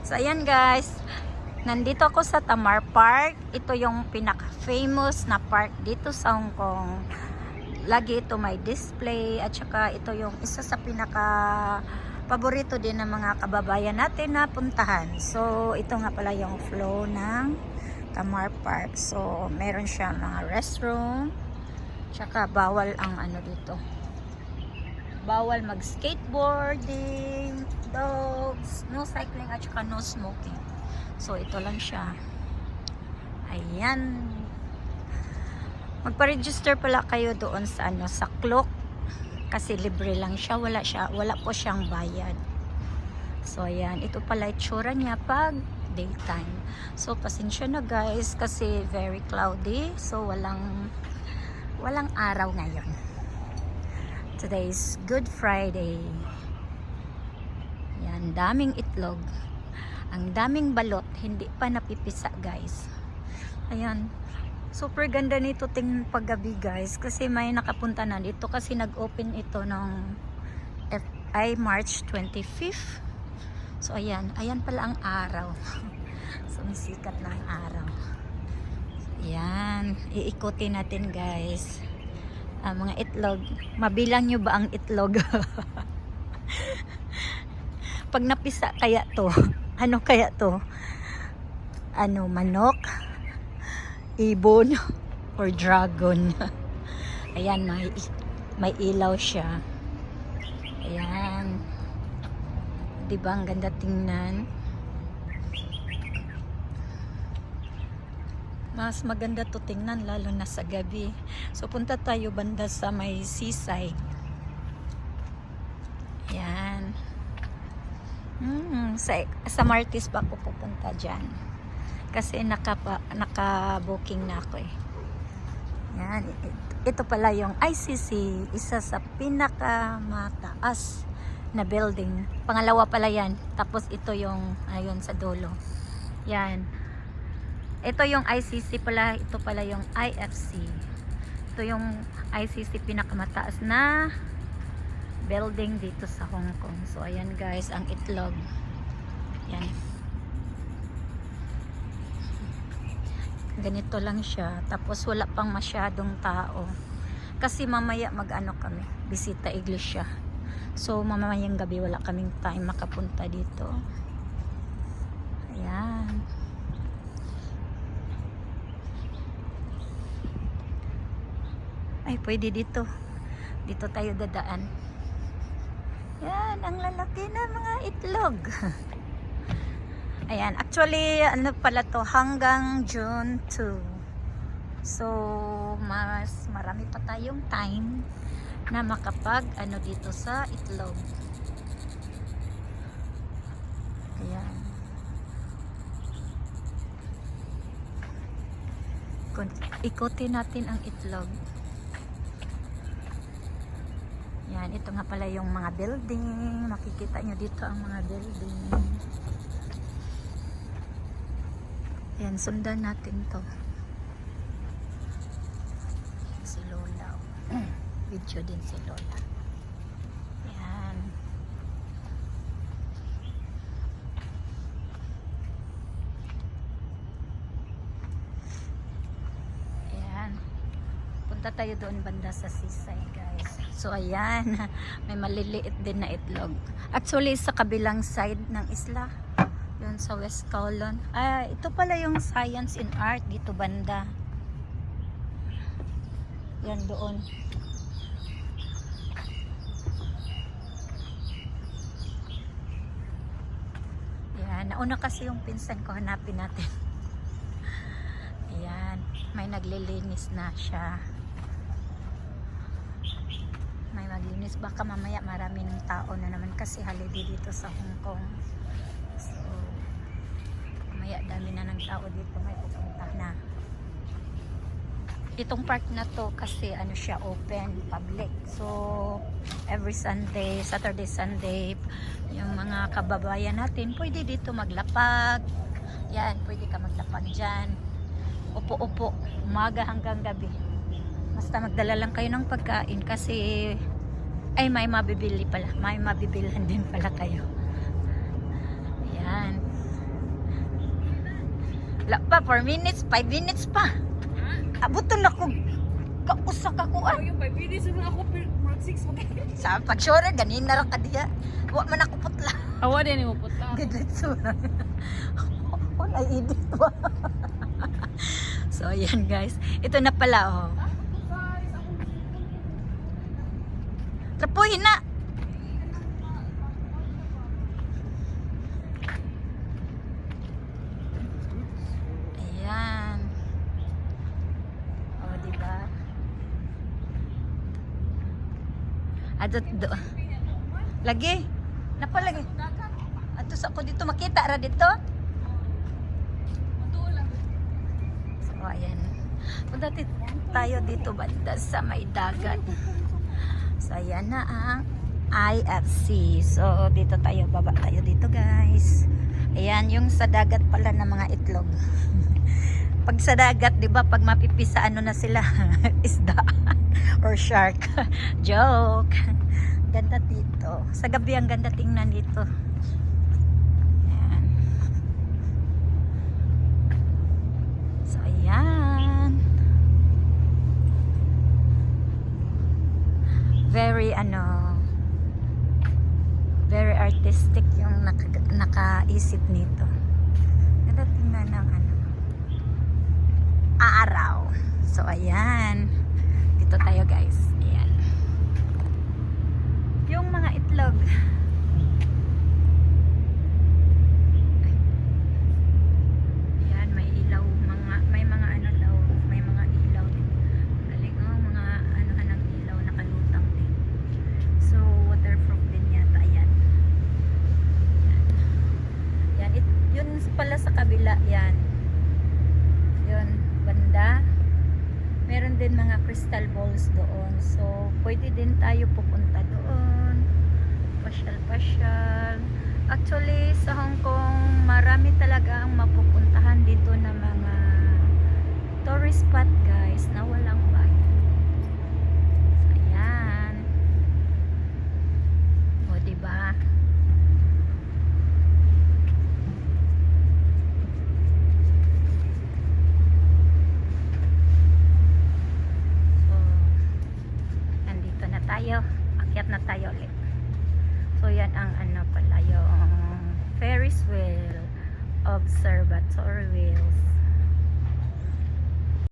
So ayan guys, nandito ako sa Tamar Park. Ito yung pinaka-famous na park dito sa Hong Kong. Lagi ito may display at saka ito yung isa sa pinaka-paborito din ng mga kababayan natin na puntahan. So ito nga pala yung flow ng Tamar Park. So meron siya mga restroom. Tsaka bawal ang ano dito. Bawal mag-skateboarding, dogs, no cycling at saka no smoking. So ito lang siya. Ayan. Magpa-register pala kayo doon sa ano, sa clock kasi libre lang siya, wala po siyang bayad. So ayan, ito pala itsura niya pag daytime. So pasensya na guys kasi very cloudy. So walang araw ngayon. Today is Good Friday. Yan, daming itlog. Ang daming balot, hindi pa napipisa guys. Ayan. Super ganda nito tingnan paggabi guys. Kasi may nakapunta na dito kasi nag-open ito ng March 25th. So ayan, ayan pala ang araw. Sumisikat na ang araw. Ayan, iikutin natin guys. Mga itlog. Mabilang nyo ba ang itlog? Pag napisa kaya to, ano kaya to? Ano, manok? Ibon? Or dragon? Ayan, may ilaw siya. Ayan. Diba ang ganda tingnan? Mas maganda to tingnan lalo na sa gabi. So punta tayo banda sa may seaside. Yan. Sa Martis pa ako pupunta dyan. Kasi naka-booking na ako eh. Yan. Ito pala yung ICC. Isa sa pinakamataas na building. Pangalawa pala yan. Tapos ito yung ayun sa dulo. Yan. Ito yung ICC pala, ito pala yung IFC. Ito yung ICC pinakamataas na building dito sa Hong Kong. So ayan guys, ang itlog. Yan. Ganito lang siya. Tapos wala pang masyadong tao. Kasi mamaya mag-ano kami, bisita iglesia. So mamayang gabi wala kaming time makapunta dito. Ayan. Ay, pwede dito. Dito tayo dadaan. Yan, ang lalaki na mga itlog. Ayan, actually, ano pala to, hanggang June 2. So, mas marami pa tayong time na makapag, ano dito sa itlog. Ayan. Ikutin natin ang itlog. Yan, ito nga pala yung mga building. Makikita nyo dito ang mga building. Yan, sundan natin to. Si Lola. Video din si Lola. Yan. Yan. Punta tayo doon banda sa seaside guys. So ayan, may maliliit din na itlog. Actually sa kabilang side ng isla, yun sa West Kowloon. Ito pala yung Science and Art dito banda. Yan doon. Yan, nauna kasi yung pinsan ko, hanapin natin. Ayan, may naglilinis na siya. May maglinis, baka mamaya marami ng tao na naman kasi holiday dito sa Hong Kong. So mamaya dami na ng tao dito, may pupunta na. Itong park na to kasi ano siya, open public. So every Sunday, Saturday, Sunday, yung mga kababayan natin pwede dito maglapag. Yan, pwede ka maglapag dyan. Upo-upo, umaga hanggang gabi. Basta magdala lang kayo ng pagkain kasi ay may mabibili pala. May mabibilhan din pala kayo. Ayan. Wala pa, 4 minutes, 5 minutes pa. Abutan ako. Kausa ka kuan. Yung 5 minutes na ako, murag 6 okay. Sa pag-sure, ganina ra ka diya. Wa man ako putla. Awa din mo puta. Gidletso na. Wala edit ba? So, ayan guys. Ito na pala, oh. Trapuhin na. Ayan. Oh, diba? Lagi. Napalagi. Ato sa ako dito. Makita ra dito. So, ayan. Punta tayo dito banda sa may dagat. So, ayan na ang IFC. So, dito tayo. Baba tayo dito, guys. Ayan, yung sa dagat pala ng mga itlog. Pag sa dagat, di ba, pag mapipisa, ano na sila? Isda. Or shark. Joke. Ganda dito. Sa gabi, ang ganda tingnan dito. Ayan. So, ayan. Very very artistic yung nakaisip nito. Ganda tingnan ng araw. So ayan, dito tayo guys. Ayan yung mga itlog. Ayan, may ilaw, may mga ano daw, may mga ilaw din. Galing, oh, mga ano-anong ilaw nakalutang din. So, waterproof din yata. Ayan. Yan. Yun pala sa kabila. Yan. Yun. Banda. Meron din mga crystal balls doon. So, pwede din tayo pupunta doon. Pasyal-pasyal. Actually, sa Hong Kong, marami talaga ang mapupuntahan dito na mga tourist spot, guys, na walang bayad. So, ayan. O, diba? So, nandito na tayo. Akyat na tayo ulit. So, yan ang ano pala, yung Ferris wheel, observatory wheels.